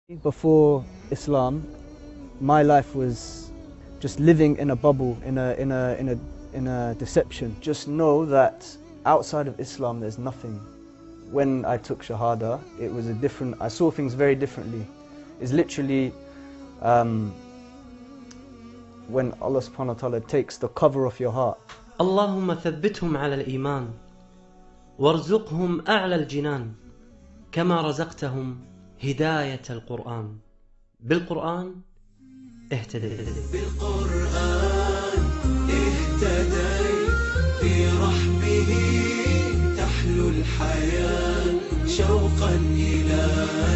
Before Islam, my life was just living in a bubble, in a deception. Just know that outside of Islam there's nothing. When I took Shahada, it was I saw things very differently. It's literally when Allah subhanahu wa ta'ala takes the cover off your heart. اللهم ثبتهم على الإيمان وارزقهم أعلى الجنان كما رزقتهم هداية القرآن. بالقرآن اهتديت. بالقرآن اهتديت، في رحمه تحلو الحياة، شوقا إلى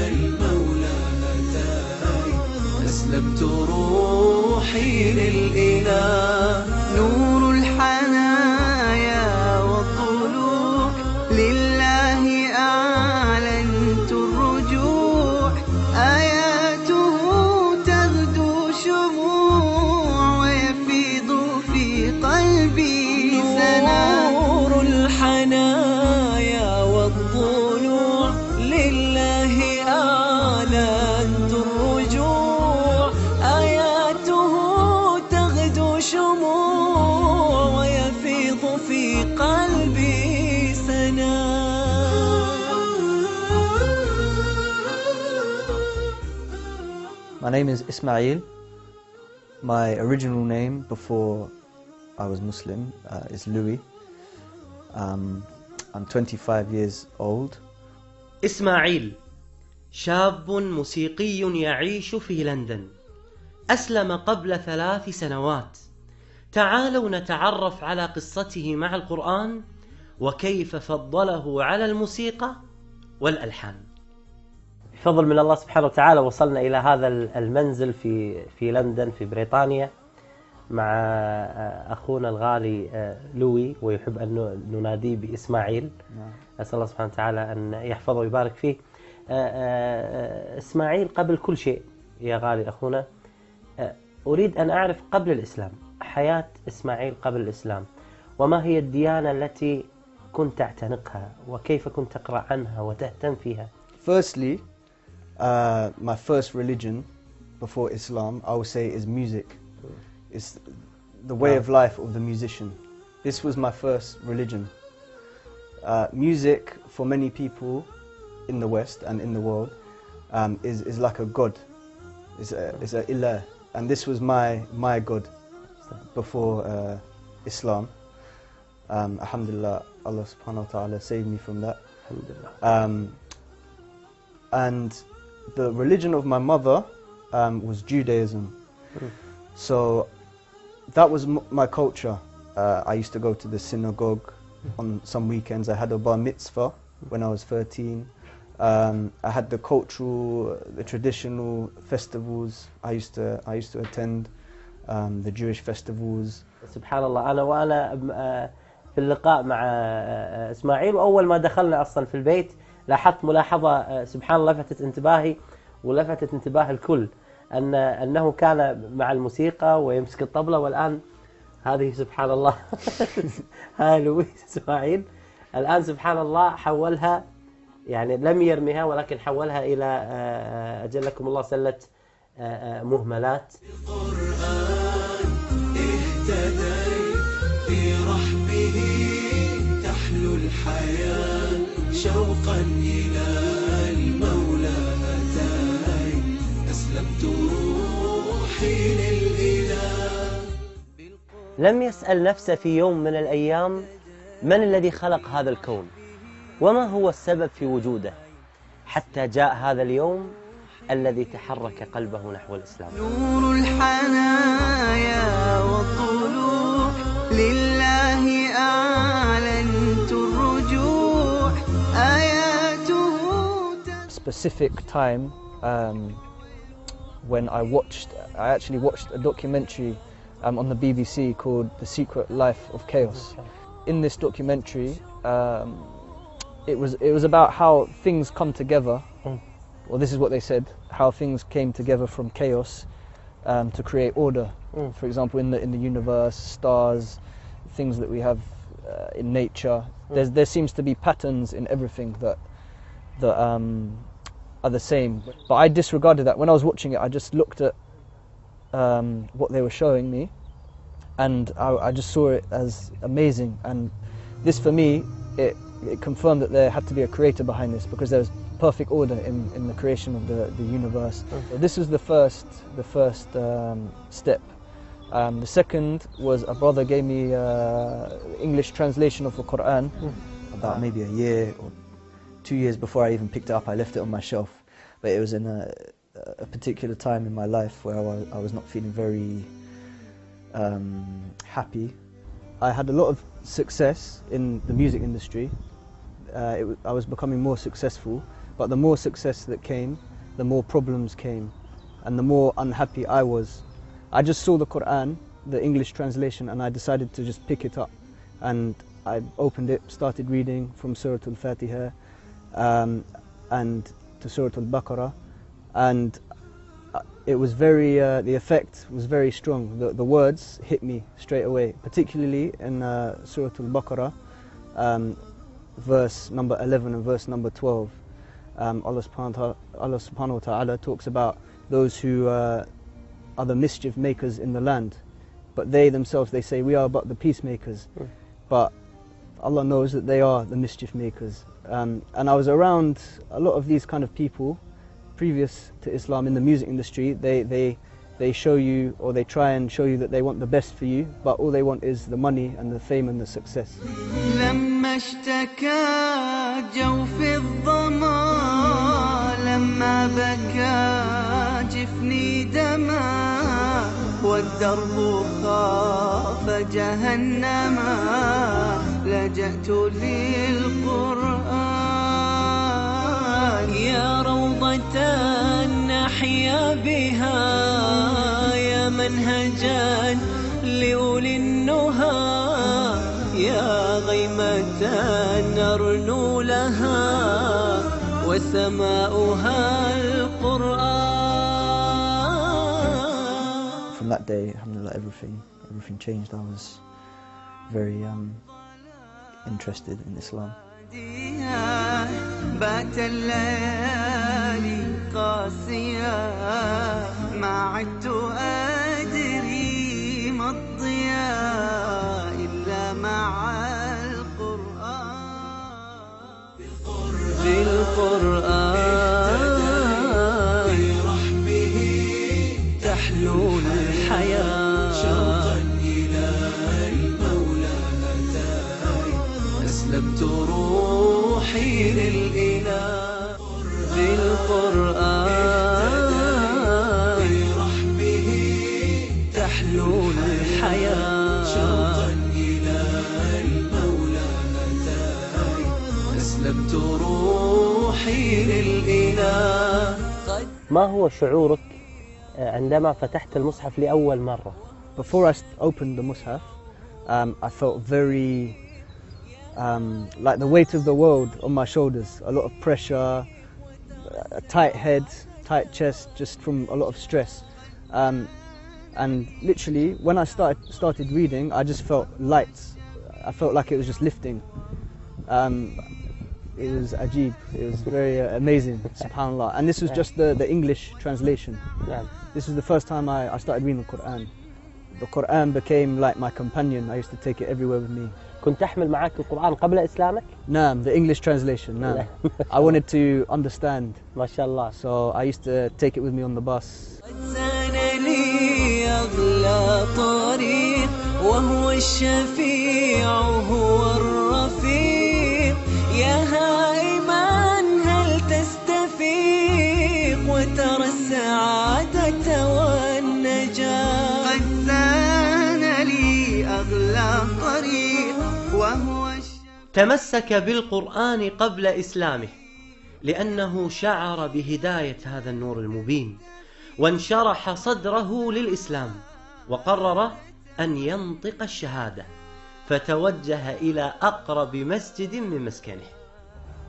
المولى أتاي، أسلمت روحي للإله، نور الحنايا والضلوع، لله أعلنت الرجوع، آياته تغدو شموع ويفيض في قلبي سنا، نور الحنايا والضلوع، لله أعلنت الرجوع، آياته تغدو شموع ويفيض في قلبي سنا. My name is Ismail. My original name before I was Muslim is Louis. I'm 25 years old. إسماعيل شاب موسيقي يعيش في لندن، أسلم قبل 3 سنوات. تعالوا نتعرف على قصته مع القرآن وكيف فضله على الموسيقى والألحان. بفضل من الله سبحانه وتعالى وصلنا إلى هذا المنزل في لندن في بريطانيا مع أخونا الغالي لوي، ويحب أن نناديه بإسماعيل. أسأل الله سبحانه وتعالى أن يحفظه ويبارك فيه. إسماعيل، قبل كل شيء يا غالي أخونا، أريد أن أعرف قبل الإسلام حياة إسماعيل قبل الإسلام، وما هي الديانة التي كنت تعتنقها وكيف كنت تقرأ عنها وتهتم فيها؟ Firstly, my first religion before Islam, I would say, is music. It's the way of life of the musician. This was my first religion. Music, for many people in the West and in the world, is like a god. It's a ilah, and this was my god before Islam. Alhamdulillah, Allah subhanahu wa ta'ala saved me from that. Alhamdulillah. And the religion of my mother was Judaism. So that was my culture. I used to go to the synagogue on some weekends. I had a bar mitzvah when I was 13. I had the traditional festivals. I used to attend the Jewish festivals. سبحان الله. وأنا في اللقاء مع إسماعيل، وأول ما دخلنا أصلا في البيت لاحظت ملاحظة سبحان الله لفتت انتباهي ولفتت انتباه الكل، أنه كان مع الموسيقى ويمسك الطبلة، والآن هذه سبحان الله هاي لويس إسماعيل الآن سبحان الله حولها، يعني لم يرميها ولكن حولها إلى أجلكم الله سلة مهملات. القرآن اهتديت، في رحمه تحلو الحياة، شوقا إلى المولى أتاي، أسلمت روحي للإله. لم يسأل نفسه في يوم من الأيام من الذي خلق هذا الكون وما هو السبب في وجوده، حتى جاء هذا اليوم الذي تحرك قلبه نحو الإسلام. نور الحنايا والضلوع، لله أعلنت الرجوع، آياته. Specific time when I actually watched a documentary on the BBC called The Secret Life of Chaos. In this documentary, it was about how things come together. Well, this is what they said: how things came together from chaos to create order. For example, in the universe, stars, things that we have in nature. There seems to be patterns in everything that are the same. But I disregarded that. When I was watching it, I just looked at what they were showing me, and I just saw it as amazing. And this, for me, it confirmed that there had to be a creator behind this, because there was perfect order in the creation of the universe. This was the first step. The second was a brother gave me English translation of the Quran about maybe a year or 2 years before I even picked it up. I left it on my shelf, but it was in a particular time in my life where I was not feeling very happy. I had a lot of success in the music industry. I was becoming more successful, but the more success that came, the more problems came, and the more unhappy I was. I just saw the Quran, the English translation, and I decided to just pick it up. And I opened it, started reading from Surah Al-Fatiha and to Surah Al-Baqarah, and it was very, the effect was very strong. The words hit me straight away, particularly in Surah Al-Baqarah, verse number 11 and verse number 12. Allah subhanahu wa ta'ala talks about those who are the mischief makers in the land, but they themselves, they say, we are but the peacemakers. But Allah knows that they are the mischief makers. And I was around a lot of these kind of people previous to Islam in the music industry. They show you, or they try and show you that they want the best for you, but all they want is the money and the fame and the success. لما اشتكى جوف الظما لما بكى جفني دما والدرب خاف جهنما لجأت للقرآن يا روضة نحيا بها يا منهجا لأولي النهى يا غيمة نرنو لها وسماؤها القرآن. From that day, alhamdulillah, everything changed. I was very interested in Islam. بات الليالي قاسية ما عدت أدري ما الضياء إلا مع القرآن. بالقرآن برحمه تحلو الحياة شوقا إلى المولى أتاي أسلمت روحي للإله. بالقرآن برحمه تحلو الحياة شوقا إلى المولى أتاي أسلمت روحي للإله. ما هو شعورك عندما فتحت المصحف لأول مرة؟ Before I opened the Mus'haf, I felt very like the weight of the world on my shoulders. A lot of pressure, a tight head, tight chest, just from a lot of stress. And literally, when I started reading, I just felt light. I felt like it was just lifting. It was ajib. It was very amazing, subhanallah. And this was just the English translation. This was the first time I started reading the Quran. The Quran became like my companion. I used to take it everywhere with me. كنت تحمل معك القرآن قبل إسلامك؟ نعم, the English translation, نعم. I wanted to understand. ما شاء الله. So I used to take it with me on the bus. لي أغلى طريق وهو الشفيع هو الرفيق يا هائما هل تستفيق وترى السعادة والنجاة. قد زان لي أغلى طريق وهو تمسك بالقرآن قبل إسلامه لأنه شعر بهداية هذا النور المبين وانشرح صدره للإسلام وقرر أن ينطق الشهادة فتوجه إلى أقرب مسجد من مسكنه.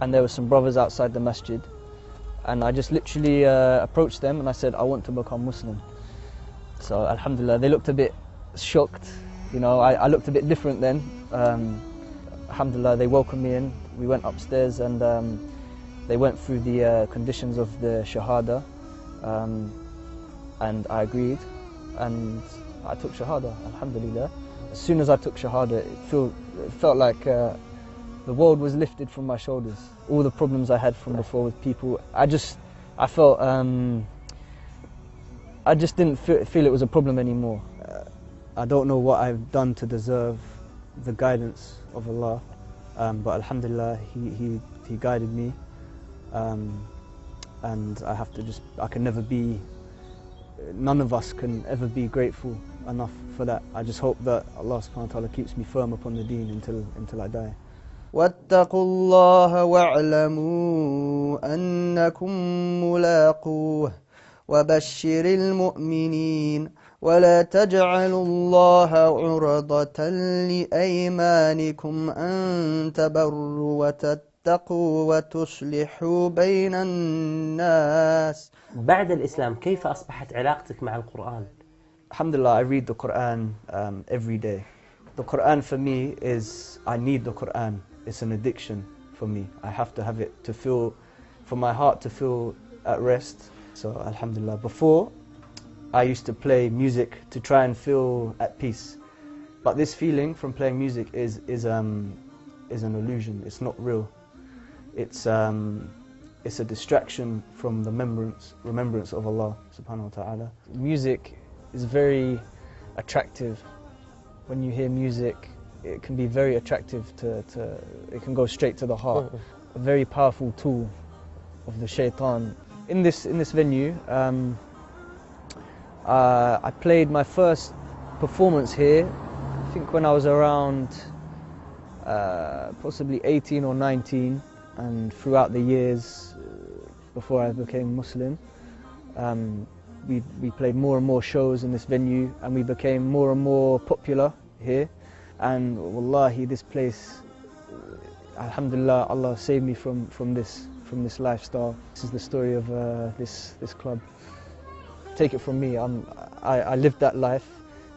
And there were some brothers outside the masjid, and I just literally approached them and I said, I want to become Muslim. So alhamdulillah, they looked a bit shocked. You know, I looked a bit different then. Alhamdulillah, they welcomed me in. We went upstairs and they went through the conditions of the Shahada, and I agreed, and I took Shahada, alhamdulillah. As soon as I took Shahada, it felt like the world was lifted from my shoulders. All the problems I had from before with people, I just didn't feel it was a problem anymore. I don't know what I've done to deserve the guidance of Allah, but alhamdulillah, He guided me, and I can never be, none of us can ever be grateful enough for that. I just hope that Allah subhanahu wa ta'ala keeps me firm upon the deen until I die. واتقوا الله واعلموا أنكم ملاقوه وبشر المؤمنين ولا تجعلوا الله عرضة لأيمانكم أن تبروا وتتقوا وتصلحوا بين الناس. بعد الإسلام كيف أصبحت علاقتك مع القرآن؟ Alhamdulillah, I read the Quran every day. The Quran for me is, I need the Quran. It's an addiction for me. I have to have it to feel, for my heart to feel at rest. So alhamdulillah, before I used to play music to try and feel at peace. But this feeling from playing music is an illusion. It's not real. It's a distraction from the remembrance of Allah subhanahu wa ta'ala. Music is very attractive. When you hear music, it can be very attractive it can go straight to the heart. A very powerful tool of the shaitan. In this venue, I played my first performance here, I think when I was around possibly 18 or 19, and throughout the years before I became Muslim, we played more and more shows in this venue, and we became more and more popular here. And wallahi, this place, alhamdulillah, Allah saved me from this lifestyle. This is the story of this club. Take it from me, I lived that life,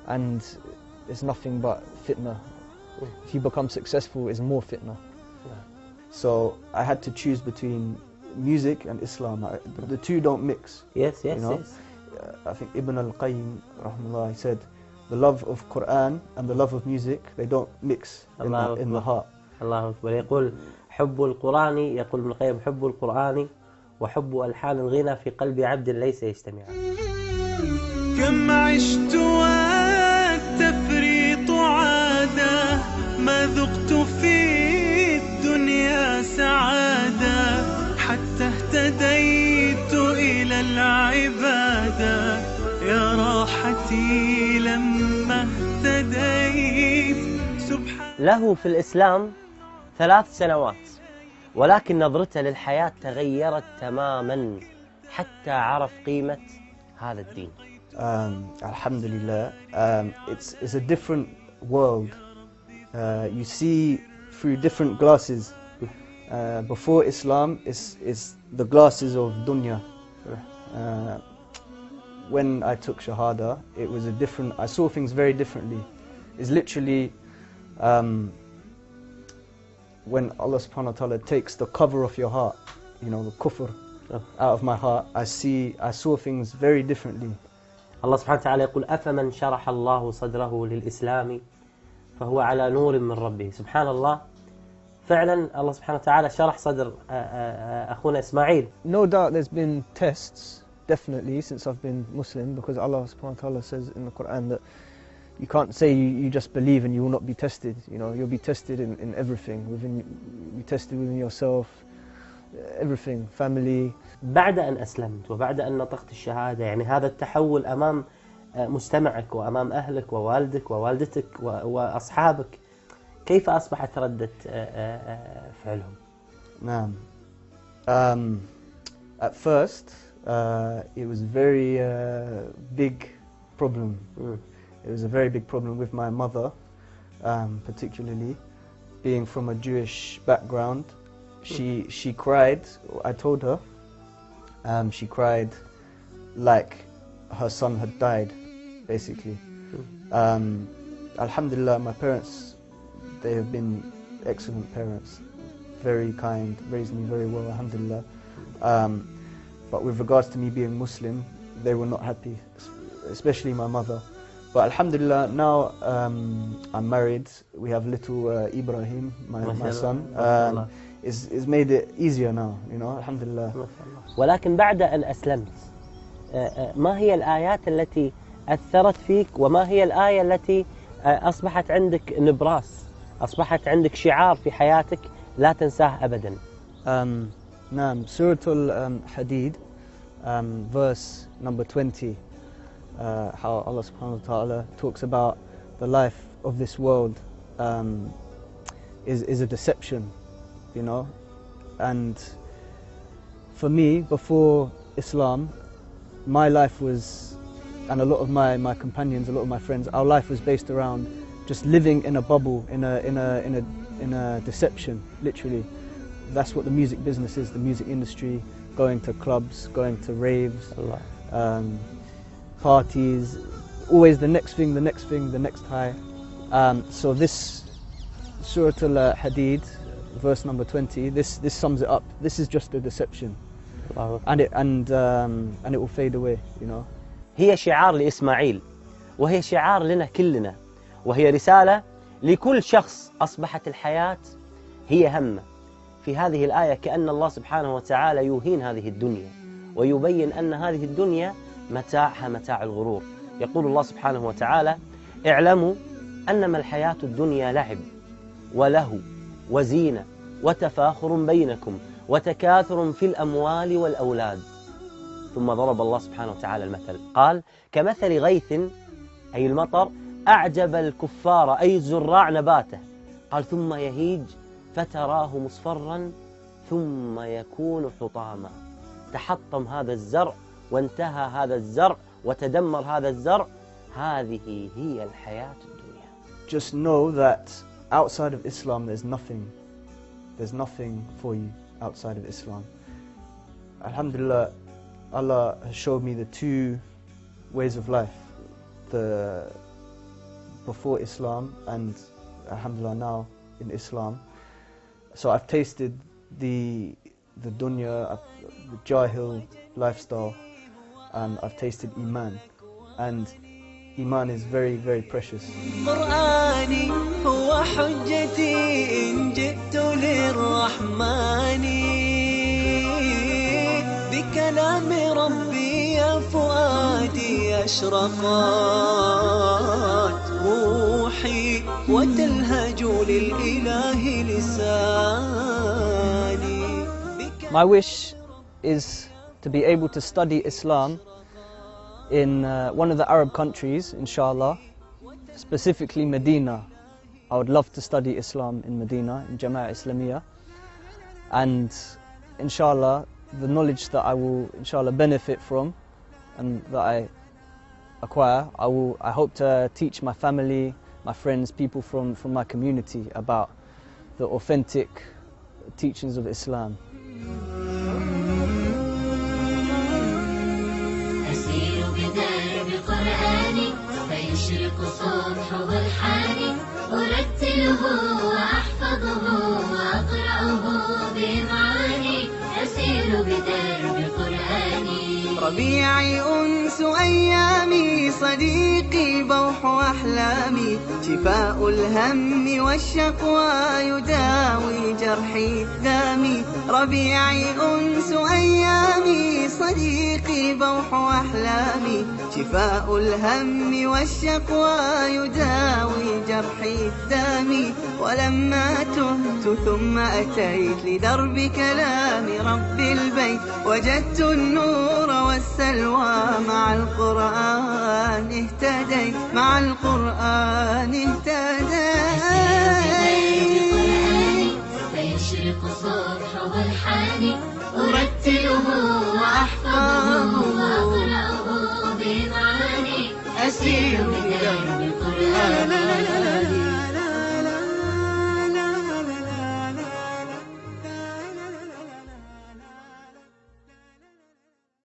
and it's nothing but fitna. If you become successful, it's more fitna. So I had to choose between music and Islam. The two don't mix. Yes. I think Ibn al-Qayyim, rahmatullah, he said, the love of Quran and the love of music, they don't mix in the heart. الله أكبر. يقول حب القرآن، يقول ابن القيم حب القرآن وحب ألحان الغنى في قلب عبد ليس يجتمعان. كم عشت والتفريط عادة، ما ذقت في الدنيا سعادة، حتى اهتديت إلى العبادة، يا راحتي لما اهتديت. له في الإسلام 3 سنوات، ولكن نظرته للحياة تغيرت تماما حتى عرف قيمة هذا الدين. Alhamdulillah, it's a different world. You see through different glasses. Before Islam, is the glasses of dunya. When I took Shahada, it was I saw things very differently. It's literally when Allah subhanahu wa ta'ala takes the cover off your heart, the kufr out of my heart, I saw things very differently. Allah subhanahu wa ta'ala يقول أفمن شرح الله صدره للإسلام فهو على نور من ربه. سبحان الله، فعلا الله سبحانه وتعالى شرح صدر أخونا إسماعيل. No doubt there's been tests, definitely, since I've been Muslim, because Allah subhanahu wa ta'ala says in the Quran that you can't say you just believe and you will not be tested. You'll be tested in everything. You'll be tested within yourself, everything, family. بعد أن أسلمت وبعد أن نطقت الشهادة، يعني هذا التحول أمام مجتمعك وأمام أهلك ووالدك ووالدتك وأصحابك، كيف أصبحت ردة فعلهم؟ نعم. At first, it was a very big problem. It was a very big problem with my mother, particularly being from a Jewish background. She cried. I told her. She cried like her son had died, basically. Alhamdulillah, my parents, they have been excellent parents. very kind, raised me very well, alhamdulillah. But with regards to me being Muslim, they were not happy, especially my mother. But alhamdulillah, now I'm married. We have little Ibrahim, my son. It's made it easier now, you know, alhamdulillah. ولكن بعد أن أسلمت ما هي الآيات التي أثرت فيك وما هي الآية التي أصبحت عندك نبراس، أصبحت عندك شعار في حياتك لا تنساه أبدا؟ نعم، سورة الحديد, verse number 20, how Allah subhanahu wa ta'ala talks about the life of this world is a deception, you know. And for me, before Islam, my life was, and a lot of my companions, a lot of my friends, our life was based around just living in a bubble, in a deception, literally. That's what the music business is, the music industry, going to clubs, going to raves, parties, always the next thing, the next thing, the next high. So this Surah Al-Hadid, verse number 20, this sums it up. This is just a deception, and it will fade away, you know. هي شعار لإسماعيل، وهي شعار لنا كلنا، وهي رسالة لكل شخص أصبحت الحياة هي همه. في هذه الآية كأن الله سبحانه وتعالى يهين هذه الدنيا ويبين أن هذه الدنيا متاعها متاع الغرور. يقول الله سبحانه وتعالى: اعلموا أنما الحياة الدنيا لعب ولهو وزينة وتفاخر بينكم وتكاثر في الأموال والأولاد. ثم ضرب الله سبحانه وتعالى المثل، قال: كمثل غيث، أي المطر، أعجب الكفار أي الزراع نباته، قال: ثم يهيج فتراه مصفرا ثم يكون حطاما. تحطم هذا الزرع وانتهى هذا الزرع وتدمر هذا الزرع. هذه هي الحياة الدنيا. Just know that outside of Islam there's nothing for you outside of Islam. Alhamdulillah, Allah has showed me the two ways of life, the before Islam and alhamdulillah now in Islam. So I've tasted the dunya, the jahil lifestyle, and I've tasted Iman, and Iman is very, very precious. قرآني هو حجتي إن جئت للرحمن بكلام ربي يا فؤادي أشرقت روحي وتلهج للإله لساني. My wish is to be able to study Islam in one of the Arab countries, inshallah, specifically Medina. I would love to study Islam in Medina, in Jama'ah Islamiyah, and inshallah the knowledge that I will inshallah benefit from and that I acquire, I hope to teach my family, my friends, people from my community about the authentic teachings of Islam. أسير بدرب قرآني فيشرق صبحه الحاني أرتله وأحفظه وأقرأه بمعاني أسير بدرب قرآني ربيعي أنس أيامي صديقي بوح أحلامي شفاء الهم والشقوى يداوي جرحي الدامي ربيعي أنس أيامي صديقي بوح أحلامي شفاء الهم والشقوى يداوي جرحي الدامي ولما تهت ثم أتيت لدرب كلام رب البيت وجدت النور والسلوى مع القرآن اهتديت مع القرآن اهتديت فيشرق صبحه الحاني أرتله وأحفظه وأقرأه بمعاني أسير بدرب القرآن